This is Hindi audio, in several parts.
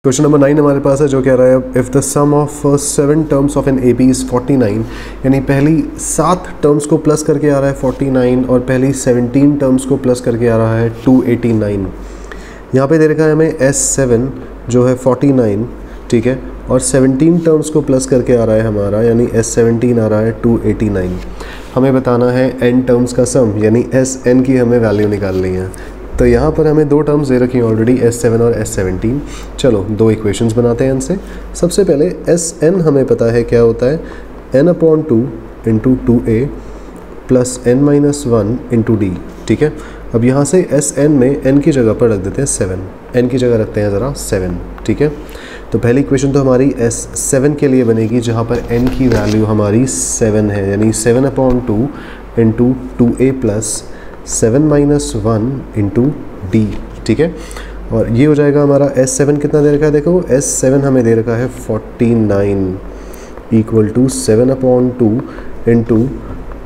क्वेश्चन नंबर 9 हमारे पास है जो कह रहा है if the sum of 7 terms of an A P is 49, यानी पहली 7 टर्म्स को प्लस करके आ रहा है 49 और पहली 17 टर्म्स को प्लस करके आ रहा है 289। यहाँ पे दे रखा है हमें S7 जो है 49, ठीक है, और 17 टर्म्स को प्लस करके आ रहा है हमारा, यानी S17 आ रहा है 289। हमें बताना है n टर्म्स का सम, यानी Sn की हमें वैल्यू निकालनी है। तो यहाँ पर हमें 2 टर्म्स दे रखी हैं ऑलरेडी, S7 और S17। चलो 2 इक्वेशंस बनाते हैं इनसे। सबसे पहले Sn हमें पता है क्या होता है, n/2 into 2a plus n-1 into d, ठीक है। अब यहाँ से Sn में n की जगह पर रख देते हैं 7, n की जगह रखते हैं ज़रा 7, ठीक है। तो पहली इक्वेशन तो हमारी S7 के लिए बनेगी जहाँ पर n की वैल्यू हमारी 7 है, यानी 7/2 into 2a plus 7-1 into d, ठीक है। और ये हो जाएगा हमारा S7 कितना दे रखा है, देखो S7 हमें दे रखा है 49 equal to 7/2 into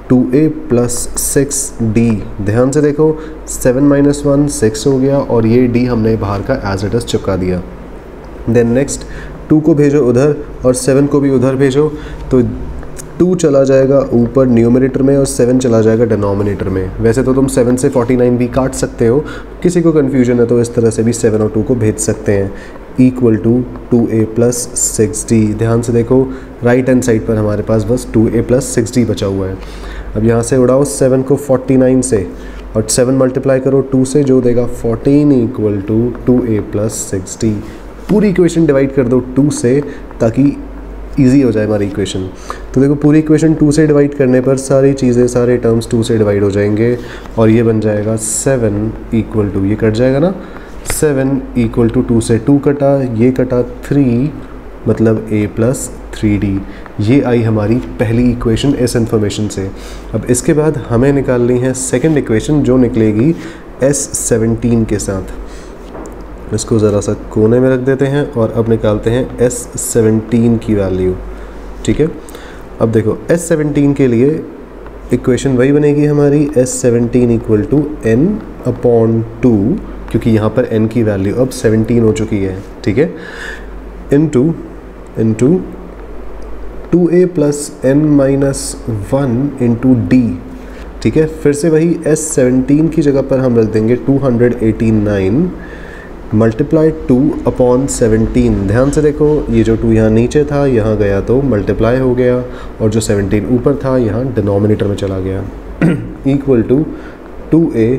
2a plus 6d। ध्यान से देखो 7-1 6 हो गया और ये d हमने बाहर का एज इट इज़ चिपका दिया। देन नेक्स्ट 2 को भेजो उधर और 7 को भी उधर भेजो, तो 2 चला जाएगा ऊपर न्यूमरेटर में और 7 चला जाएगा डिनोमिनेटर में। वैसे तो तुम 7 से 49 भी काट सकते हो, किसी को कन्फ्यूजन है तो इस तरह से भी 7 और 2 को भेज सकते हैं। Equal to 2a plus 6d। ध्यान से देखो राइट हैंड साइड पर हमारे पास बस 2a प्लस 6d बचा हुआ है। अब यहाँ से उड़ाओ 7 को 49 से और 7 मल्टीप्लाई करो 2 से, जो देगा 14 equal to 2a plus 6d। पूरी इक्वेशन डिवाइड कर दो 2 से ताकि इजी हो जाए हमारी इक्वेशन। तो देखो पूरी इक्वेशन 2 से डिवाइड करने पर सारी चीज़ें, सारे टर्म्स 2 से डिवाइड हो जाएंगे और ये बन जाएगा 7 इक्वल टू, ये कट जाएगा ना, 7 इक्वल टू 2 से 2 कटा, ये कटा 3, मतलब a प्लस 3d। ये आई हमारी पहली इक्वेशन इस इन्फॉर्मेशन से। अब इसके बाद हमें निकालनी है सेकंड इक्वेशन जो निकलेगी S17 के साथ। इसको ज़रा सा कोने में रख देते हैं और अब निकालते हैं S17 की वैल्यू, ठीक है। अब देखो S17 के लिए इक्वेशन वही बनेगी हमारी, S17 इक्वल टू n/2, क्योंकि यहाँ पर n की वैल्यू अब 17 हो चुकी है, ठीक है, into 2a plus n-1 into d, ठीक है। फिर से वही S17 की जगह पर हम रख देंगे 289 मल्टीप्लाई 2/17। ध्यान से देखो ये जो 2 यहाँ नीचे था यहाँ गया तो मल्टीप्लाई हो गया और जो 17 ऊपर था यहाँ डिनोमिनेटर में चला गया। Equal to 2a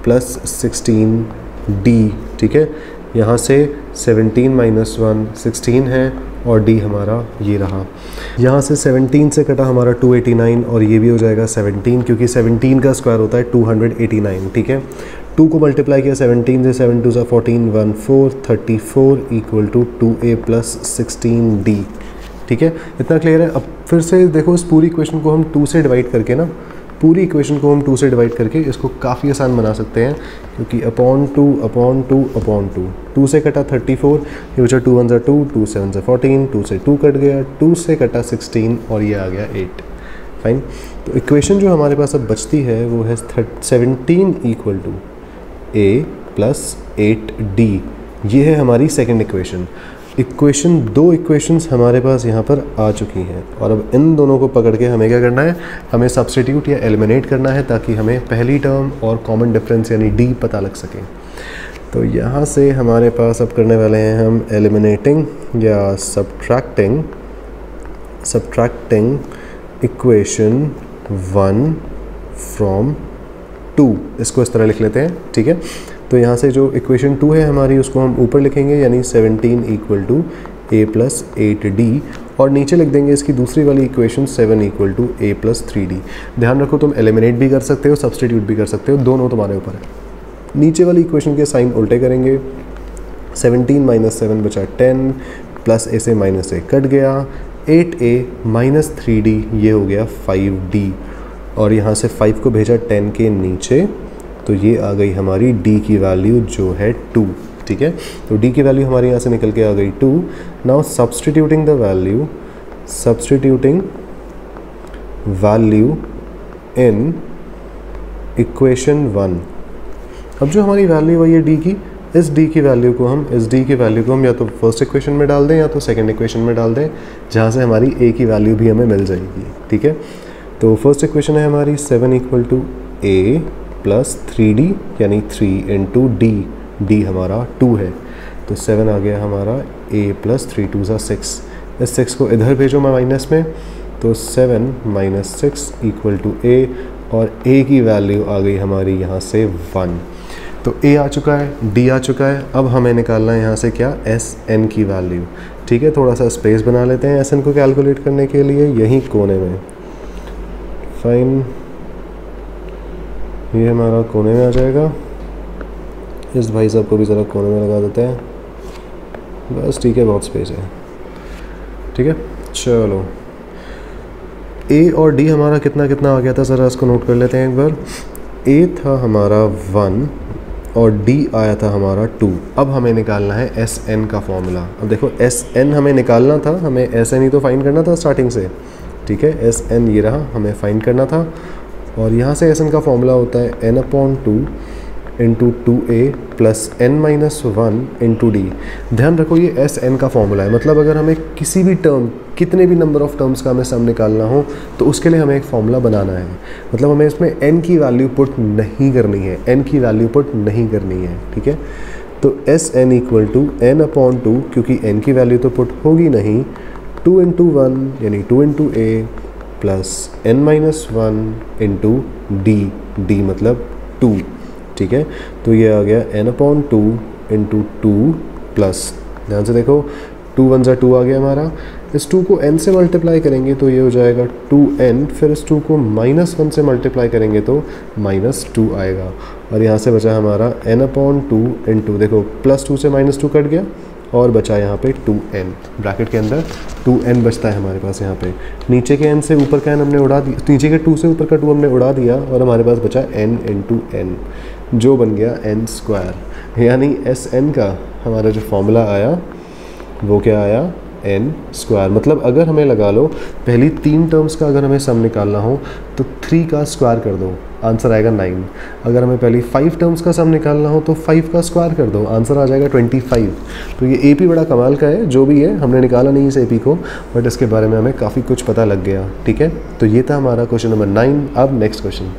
plus 16d, ठीक है। यहाँ से 17-1 16 है और d हमारा ये रहा। यहाँ से 17 से कटा हमारा 289 और ये भी हो जाएगा 17, क्योंकि 17 का स्क्वायर होता है 289, ठीक है। 2 को मल्टीप्लाई किया 17 से, 7 2 सा 14 1 4 34 equal to 2a plus 16d, ठीक है। इतना क्लियर है। अब फिर से देखो इस पूरी इक्वेशन को हम 2 से डिवाइड करके ना, पूरी इक्वेशन को हम 2 से डिवाइड करके इसको काफ़ी आसान बना सकते हैं, क्योंकि अपॉन 2 2 से कटा 34, ये बचा 2 1 सा 2, 2 7 से 14, 2 से 2 कट गया, 2 से कटा 16 और ये आ गया 8। फाइन। तो इक्वेशन जो हमारे पास अब बचती है वो है 17 equal to a plus 8d। ये है हमारी सेकेंड इक्वेशन। इक्वेशन 2 इक्वेशंस हमारे पास यहाँ पर आ चुकी हैं और अब इन दोनों को पकड़ के हमें क्या करना है, हमें सब्स्टिट्यूट या एलिमिनेट करना है ताकि हमें पहली टर्म और कॉमन डिफरेंस यानी d पता लग सके। तो यहाँ से हमारे पास अब करने वाले हैं हम एलिमिनेटिंग या सब्ट्रैक्टिंग इक्वेशन 1 फ्रॉम 2। इसको इस तरह लिख लेते हैं, ठीक है। तो यहाँ से जो इक्वेशन 2 है हमारी उसको हम ऊपर लिखेंगे, यानी 17 equal to a plus 8d, और नीचे लिख देंगे इसकी दूसरी वाली equation 7 equal to a plus 3d। ध्यान रखो तुम एलिमिनेट भी कर सकते हो, सब्स्टिट्यूट भी कर सकते हो, दोनों तुम्हारे ऊपर है। नीचे वाली इक्वेशन के साइन उल्टे करेंगे, 17 माइनस 7 बचा 10 प्लस a से माइनस a कट गया, 8a माइनस 3d ये हो गया 5d, और यहाँ से 5 को भेजा 10 के नीचे, तो ये आ गई हमारी d की वैल्यू जो है 2, ठीक है। तो d की वैल्यू हमारे यहाँ से निकल के आ गई 2। Now substituting value in equation 1। अब जो हमारी वैल्यू आई है d की, इस डी की वैल्यू को हम या तो फर्स्ट इक्वेशन में डाल दें या तो सेकंड इक्वेशन में डाल दें, जहाँ से हमारी ए की वैल्यू भी हमें मिल जाएगी। ठीक है, तो फर्स्ट इक्वेशन है हमारी 7 equal to A plus 3d यानी 3 इंटू डी हमारा 2 है, तो 7 आ गया हमारा a प्लस 3 2 ज़ा 6। इस 6 को इधर भेजो माइनस में, तो 7 माइनस 6 इक्वल टू a, और a की वैल्यू आ गई हमारी यहाँ से 1। तो a आ चुका है, d आ चुका है। अब हमें निकालना है यहाँ से क्या, sn की वैल्यू। ठीक है, थोड़ा सा स्पेस बना लेते हैं sn को कैलकुलेट करने के लिए, यहीं कोने में। फाइन, ये हमारा कोने में आ जाएगा। इस भाई साहब को भी ज़रा कोने में लगा देते हैं, बस ठीक है, बहुत स्पेस है। ठीक है, चलो a और d हमारा कितना कितना आ गया था, ज़रा इसको नोट कर लेते हैं एक बार। a था हमारा 1 और d आया था हमारा 2। अब हमें निकालना है sn का फॉर्मूला। अब देखो sn हमें निकालना था, हमें sn ही तो फाइंड करना था स्टार्टिंग से। ठीक है, sn ये रहा, हमें फाइंड करना था, और यहाँ से sn का फॉर्मूला होता है n/2 into 2a plus n minus 1 into D. ध्यान रखो ये sn का फॉर्मूला है, मतलब अगर हमें किसी भी टर्म, कितने भी नंबर ऑफ टर्म्स का हमें सम निकालना हो तो उसके लिए हमें एक फॉर्मूला बनाना है। मतलब हमें इसमें n की वैल्यू पुट नहीं करनी है, n की वैल्यू पुट नहीं करनी है। ठीक है, तो sn इक्वल टू n/2, क्योंकि n की वैल्यू तो पुट होगी नहीं, 2 इंटू 1 यानी 2 into a plus n minus 1 into D मतलब 2। ठीक है, तो ये आ गया n/2 इंटू 2 प्लस, ध्यान से देखो 2 1 ज़ा 2 आ गया हमारा। इस 2 को n से मल्टीप्लाई करेंगे तो ये हो जाएगा 2n, फिर इस 2 को -1 से मल्टीप्लाई करेंगे तो -2 आएगा, और यहाँ से बचा हमारा n/2 इंटू, देखो +2 से -2 कट गया और बचा यहाँ पे 2n, ब्रैकेट के अंदर 2n बचता है हमारे पास। यहाँ पे नीचे के n से ऊपर का n हमने उड़ा दिया, नीचे के 2 से ऊपर का 2 हमने उड़ा दिया, और हमारे पास बचा n इंटू n, जो बन गया n²। यानी sn का हमारा जो फॉर्मूला आया वो क्या आया, n²। मतलब अगर हमें लगा लो पहली 3 टर्म्स का अगर हमें सम निकालना हो तो 3 का स्क्वायर कर दो, आंसर आएगा 9। अगर हमें पहली 5 टर्म्स का सम निकालना हो तो 5 का स्क्वायर कर दो, आंसर आ जाएगा 25। तो ये AP बड़ा कमाल का है, जो भी है हमने निकाला नहीं इस AP को, बट इसके बारे में हमें काफ़ी कुछ पता लग गया। ठीक है, तो ये था हमारा क्वेश्चन नंबर 9। अब नेक्स्ट क्वेश्चन।